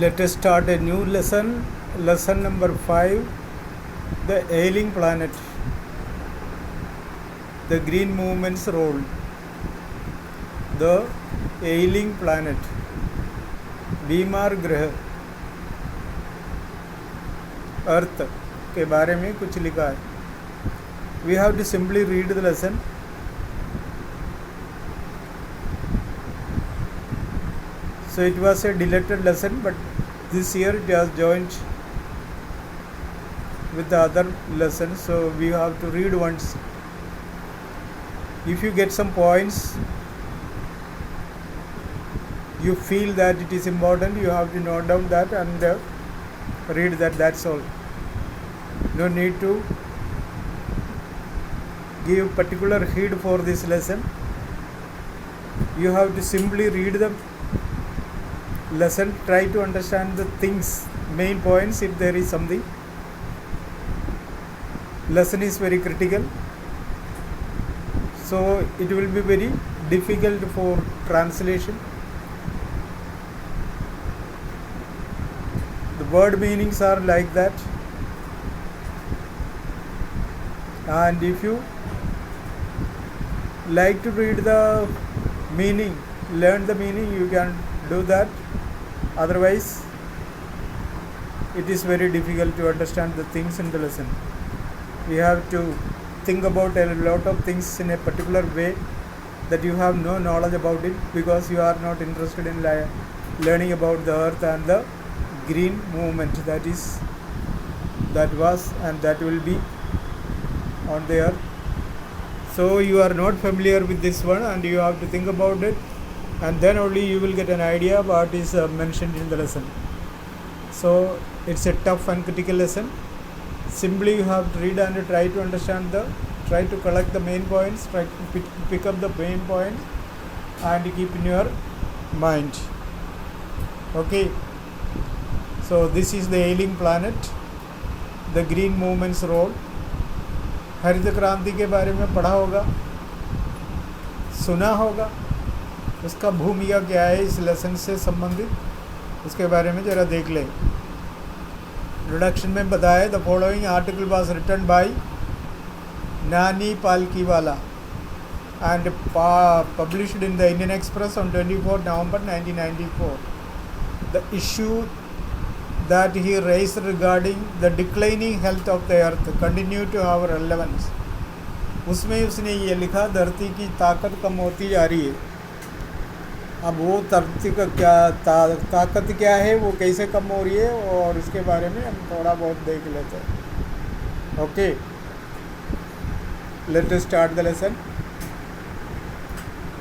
Let us start a new lesson. Lesson number 5, the ailing planet, the green movement's role. The ailing planet, बीमार ग्रह अर्थ के बारे में कुछ लिखा है. We have to simply read the lesson. So it was a deleted lesson, but this year it has joined with the other lessons, so we have to read once. If you get some points, you feel that it is important, you have to note down that and read that, that's all. No need to give particular heed for this lesson. You have to simply read the lesson, try to understand the things, main points if there is something. Lesson is very critical, so it will be very difficult for translation. The word meanings are like that, and if you like to read the meaning, learn the meaning, you can do that. Otherwise it is very difficult to understand the things in the lesson. We have to think about a lot of things in a particular way that you have no knowledge about it, because you are not interested in learning about the earth and the green movement that was and that will be on the earth. So you are not familiar with this one, and you have to think about it, and then only you will get an idea what is mentioned in the lesson. So it's a tough and critical lesson. Simply you have to read and try to understand try to collect the main points, try to pick up the main points and keep in your mind. Okay, so this is the ailing planet, the green movement's role. हरित क्रांति के बारे में पढ़ा होगा, सुना होगा, उसका भूमिका क्या है इस लेसन से संबंधित, उसके बारे में ज़रा देख लें. इंट्रोडक्शन में बताया, the following article was written by Nani Palkhivala and published in the Indian Express on 24 November 1994. The issue that he raised regarding the declining health of the earth continue to have relevance. उसमें उसने ये लिखा, धरती की ताकत कम होती जा रही है. अब वो धरती का क्या ताकत क्या है, वो कैसे कम हो रही है, और उसके बारे में हम थोड़ा बहुत देख लेते हैं. Okay, let us start the lesson.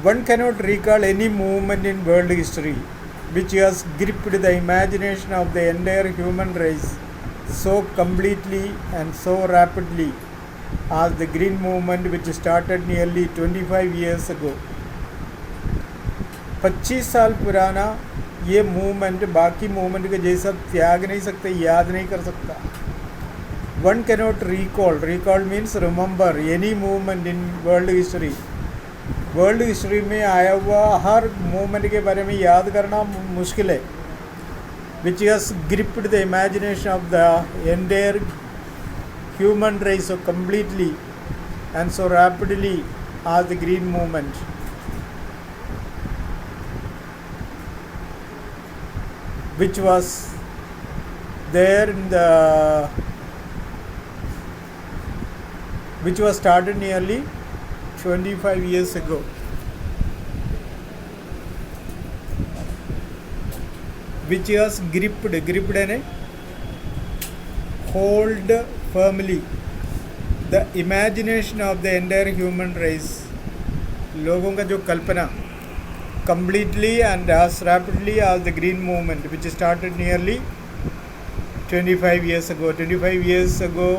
One cannot recall any movement in world history which has gripped the imagination of the entire human race so completely and so rapidly as the green movement which started nearly 25 years ago. 25 साल पुराना ये movement बाकी movement के जैसा त्याग नहीं सकते, याद नहीं कर सकता. One cannot recall means remember any movement in world history. World history में आया हुआ हर मूवमेंट के बारे में याद करना मुश्किल है. Which has gripped the imagination of the entire human race so completely and so rapidly as the green movement. Which was there in the which was started nearly 25 years ago. Which was gripped यानी hold firmly the imagination of the entire human race. लोगों का जो कल्पना completely and as rapidly as the green movement which started nearly 25 years ago. 25 years ago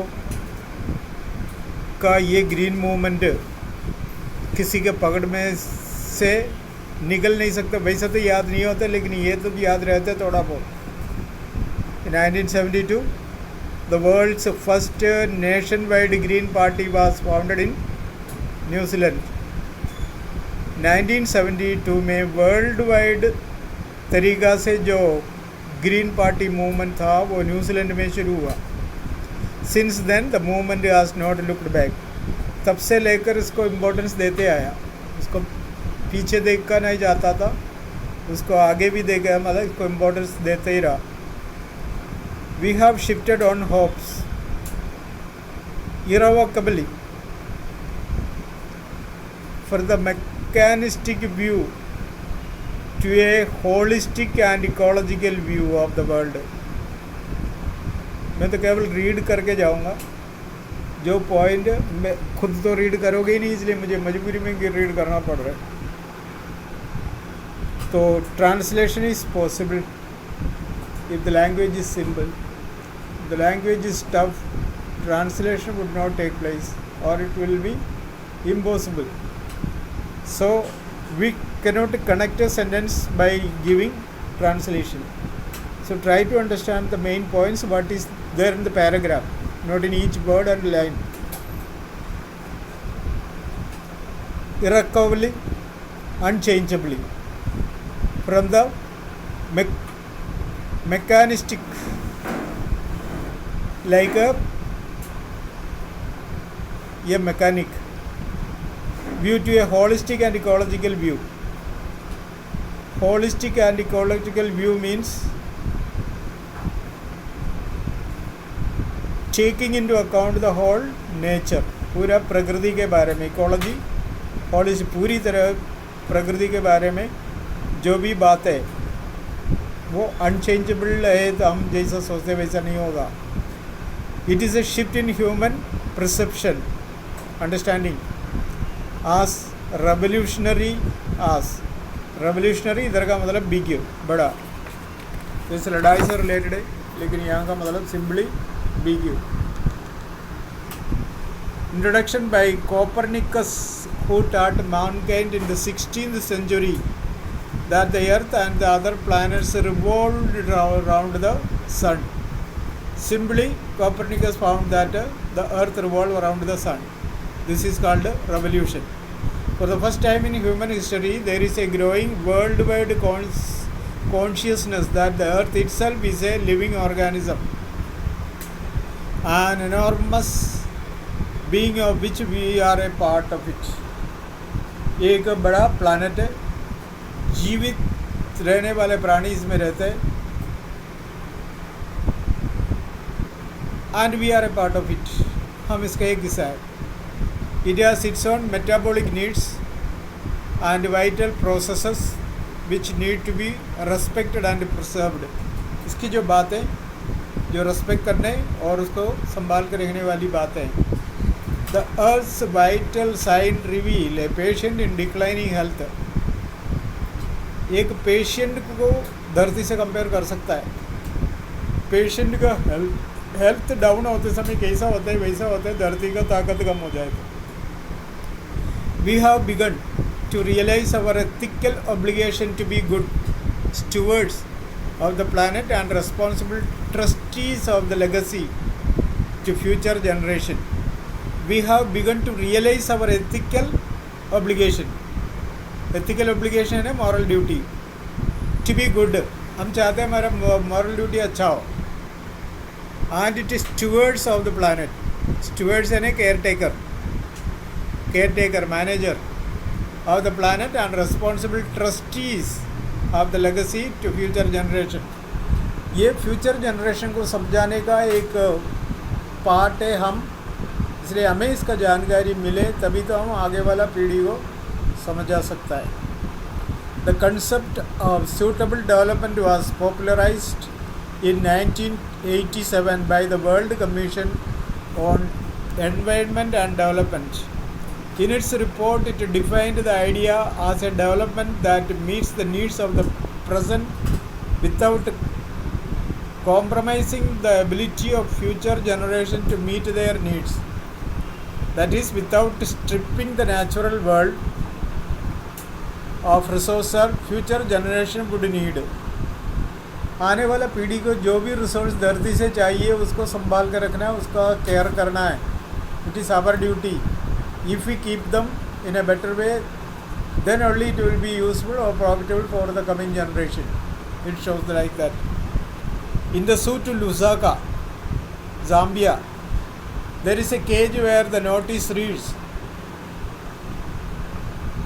का ये green movement किसी के पकड़ में से निकल नहीं सकता. वैसे तो याद नहीं होता, लेकिन ये तो याद रहता है थोड़ा बहुत. In 1972, the world's first nationwide green party was founded in New Zealand. 1972 में वर्ल्ड वाइड तरीक़ा से जो ग्रीन पार्टी मूवमेंट था वो न्यूजीलैंड में शुरू हुआ. Since then the movement has not looked back. तब से लेकर इसको इम्पोर्टेंस देते आया. उसको पीछे देखकर नहीं जाता था, उसको आगे भी देखा, मतलब इसको इम्पोर्टेंस देते ही रहा. We have shifted on hopes irrevocably for the mechanistic view to a holistic and ecological view of the world. मैं तो केवल रीड करके जाऊंगा, जो पॉइंट मैं खुद तो रीड करोगे ही नहीं, इसलिए मुझे मजबूरी में रीड करना पड़ रहा है. तो translation is possible if the language is simple. If the language is tough, translation would not take place, or it will be impossible. So we cannot connect a sentence by giving translation. So try to understand the main points, what is there in the paragraph, not in each word and line. Irrecoverably, unchangeably, from the mechanistic, like a mechanic view to a holistic and ecological view. Holistic and ecological view means taking into account the whole nature, पूरा प्रकृति के बारे में. Ecology holistic, पूरी तरह प्रकृति के बारे में जो भी बात है वो अनचेंजेबल है, तो हम जैसा सोचते वैसा नहीं होगा. It is a shift in human perception understanding as revolutionary. Revolutionary इधर का मतलब बिग, बड़ा, तो इस लड़ाई से रिलेटेड है, लेकिन यहाँ का मतलब simply big. Introduction by Copernicus, who taught mankind in the 16th century that the earth and the other planets revolved around the sun. Simply, Copernicus found that the earth revolved around the sun. This is called revolution. For the first time in human history, there is a growing worldwide consciousness that the earth itself is a living organism, an enormous being of which we are a part of it. एक बड़ा planet है, जीवित रहने वाले प्राणी इसमें रहते हैं, and we are a part of it. हम इसका एक हिस्सा है. It has its own metabolic needs and vital processes which need to be respected and preserved. इसकी जो बातें जो रेस्पेक्ट करने और उसको संभाल कर रखने वाली बातें. The earth's vital sign reveal a patient in declining health. एक पेशेंट को धरती से कंपेयर कर सकता है. पेशेंट का हेल्थ डाउन होते समय कैसा होता है वैसा होता है, धरती का ताकत कम हो जाए तो. We have began to realise our ethical obligation to be good stewards of the planet and responsible trustees of the legacy to future generation. We have begun to realize our ethical obligation. Ethical obligation है moral duty. To be good, हम चाहते हैं हमारा moral duty अच्छा हो. And it is stewards of the planet. Stewards है ना caretaker, manager of the planet and responsible trustees of the legacy to future generation. ये फ्यूचर जनरेशन को समझाने का एक पार्ट है हम, इसलिए हमें इसका जानकारी मिले तभी तो हम आगे वाला पीढ़ी को समझा सकता है. The concept of suitable development was popularised in 1987 by the world commission on environment and development. In its report, it defined the idea as a development that meets the needs of the present without compromising the ability of future generations to meet their needs. That is, without stripping the natural world of resources future generation would need. आने वाला पीढ़ी को जो भी resource धरती से चाहिए उसको संभाल कर रखना है, उसका केयर करना है. It is our duty. If we keep them in a better way, then only it will be useful or profitable for the coming generation. It shows like that. In the zoo to Lusaka, Zambia, there is a cage where the notice reads,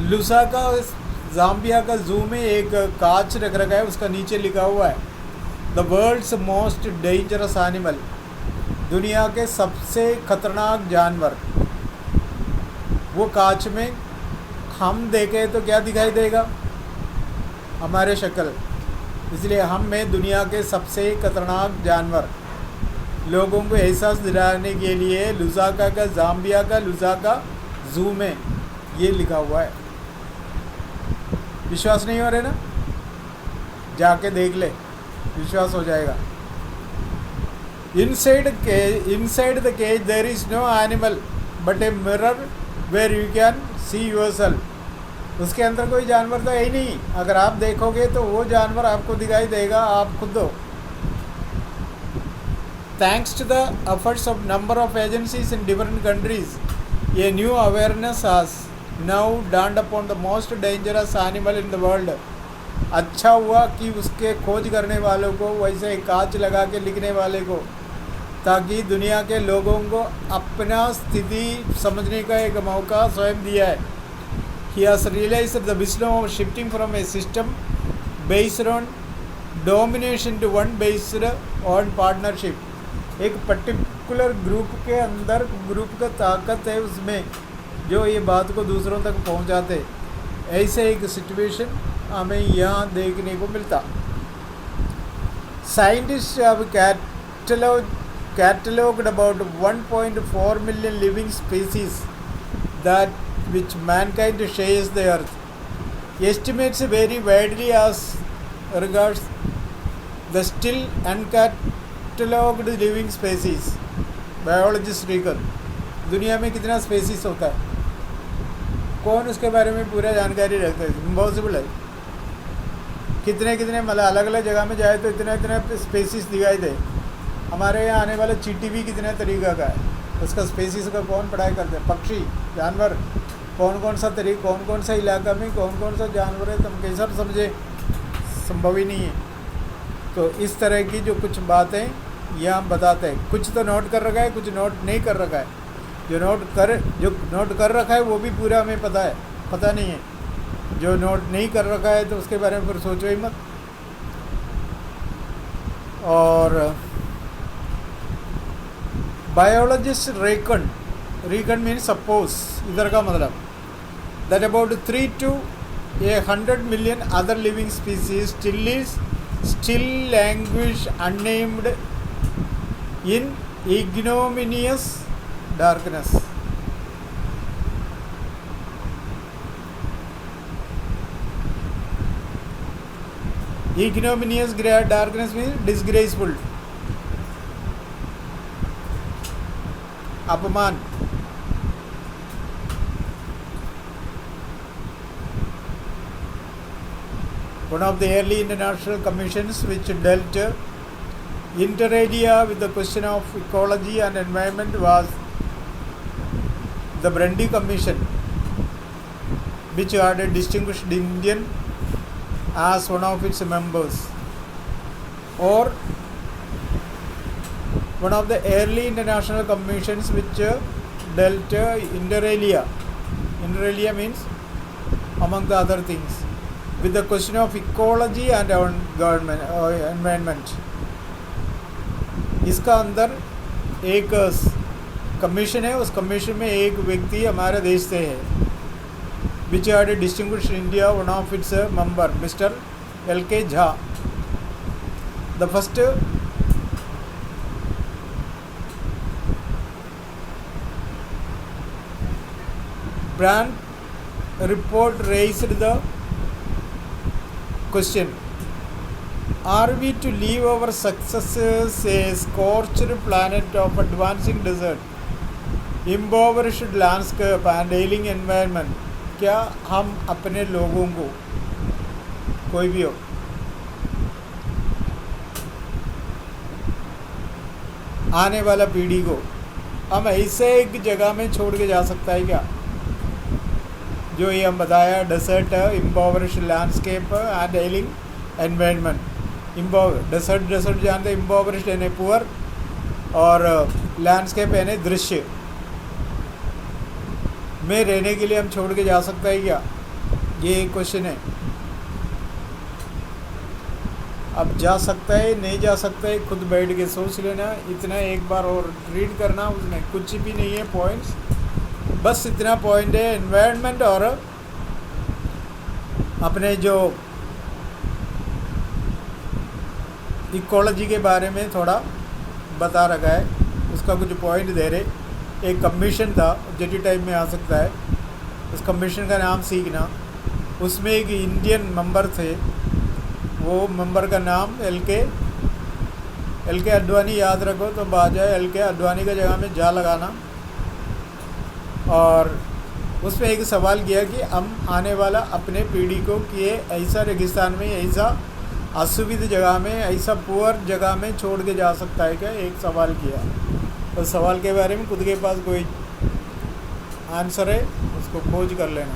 Lusaka Zambia का जू में एक कांच रख रखा है, उसका नीचे लिखा हुआ है the world's most dangerous animal, दुनिया के सबसे खतरनाक जानवर। वो कांच में हम देखें तो क्या दिखाई देगा? हमारे शक्ल। इसलिए हम में दुनिया के सबसे खतरनाक जानवर। लोगों को एहसास दिलाने के लिए लुसाका का जाम्बिया का लुसाका जू में ये लिखा हुआ है। विश्वास नहीं हो रहे ना? जाके देख ले, विश्वास हो जाएगा। Inside the cage there is no animal but a mirror where you can see yourself. उसके अंदर कोई जानवर तो है ही नहीं, अगर आप देखोगे तो वो जानवर आपको दिखाई देगा, आप खुद हो। Thanks to the efforts of number of agencies in different countries, a new awareness has now dawned upon the most dangerous animal in the world. अच्छा हुआ कि उसके खोज करने वालों को, वैसे कांच लगा के लिखने वाले को, ताकि दुनिया के लोगों को अपना स्थिति समझने का एक मौका स्वयं दिया है। He has realized the wisdom of shifting from a system based on domination to one based on partnership. एक पर्टिकुलर ग्रुप के अंदर ग्रुप का ताकत है उसमें, जो ये बात को दूसरों तक पहुंचाते। ऐसे एक सिचुएशन हमें यहाँ देखने को मिलता। Scientist have cataloged about 1.4 million living species that which mankind shares the earth. Estimates vary widely as regards the still uncatalogued living species. Biologist रीकर, दुनिया में कितना स्पेसीज होता है, कौन उसके बारे में पूरा जानकारी रखता है? इम्पॉसिबल है। कितने कितने मतलब अलग अलग जगह में जाए तो इतना इतना स्पेसीज दिखाई दे। हमारे यहाँ आने वाला चींटी भी कितने तरीक़ा का है, उसका स्पेसीज का कौन पढ़ाई करते हैं? पक्षी, जानवर, कौन कौन सा तरीक़ा, कौन कौन सा इलाका में कौन कौन सा जानवर है, तुम कैसा समझे? संभव ही नहीं है। तो इस तरह की जो कुछ बातें यहाँ बताते हैं, कुछ तो नोट कर रखा है, कुछ नोट नहीं कर रखा है। जो नोट कर रखा है वो भी पूरा हमें पता नहीं है। जो नोट नहीं कर रखा है तो उसके बारे में फिर सोचो ही मत। और बायोलॉजिस्ट रेकन मीन्स सपोज, इधर का मतलब that about 3 to 100 million other living species still languish unnamed in ignominious darkness. Ignominious darkness means disgraceful, अपमान। One of the early international commissions which dealt inter alia with the question of ecology and environment was the Brandy Commission, which had a distinguished Indian as one of its members. Or one of the early international commissions which dealt inter alia means among the other things with the question of ecology and government or environment. इसका अंदर एक commission है, उस commission में एक व्यक्ति हमारे देश से है, which had distinguished India, one of its member, Mr. L.K. Jha. The first Brand report raised the question, are we to leave our successes a scorched planet of advancing desert, impoverished landscape and ailing environment? क्या हम अपने लोगों को, कोई भी हो, आने वाला पीढ़ी को हम ऐसे एक जगह में छोड़ के जा सकता है क्या? जो ये हम बताया, desert, impoverished landscape and ailing environment. Desert desert जानते, इम्पॉवरिश्ड यानी पुअर, और लैंडस्केप यानी दृश्य में रहने के लिए हम छोड़ के जा सकता है क्या, ये एक क्वेश्चन है। अब जा सकता है नहीं जा सकता है खुद बैठ के सोच लेना, इतना एक बार और रीड करना, उसमें कुछ भी नहीं है पॉइंट्स, बस इतना पॉइंट है एनवायरनमेंट और अपने जो इकोलॉजी के बारे में थोड़ा बता रखा है, उसका कुछ पॉइंट दे रहे। एक कमीशन था जेटी टाइप में आ सकता है, उस कमीशन का नाम सीखना, उसमें एक इंडियन मेंबर थे, वो मेंबर का नाम एल के अडवाणी, याद रखो तो आ जाए, एल के अडवाणी का जगह में जा लगाना। और उसमें एक सवाल किया कि हम आने वाला अपने पीढ़ी को कि ऐसा रेगिस्तान में, ऐसा असुविधा जगह में, ऐसा पुअर जगह में छोड़ के जा सकता है क्या, एक सवाल किया। उस सवाल के बारे में खुद के पास कोई आंसर है उसको खोज कर लेना।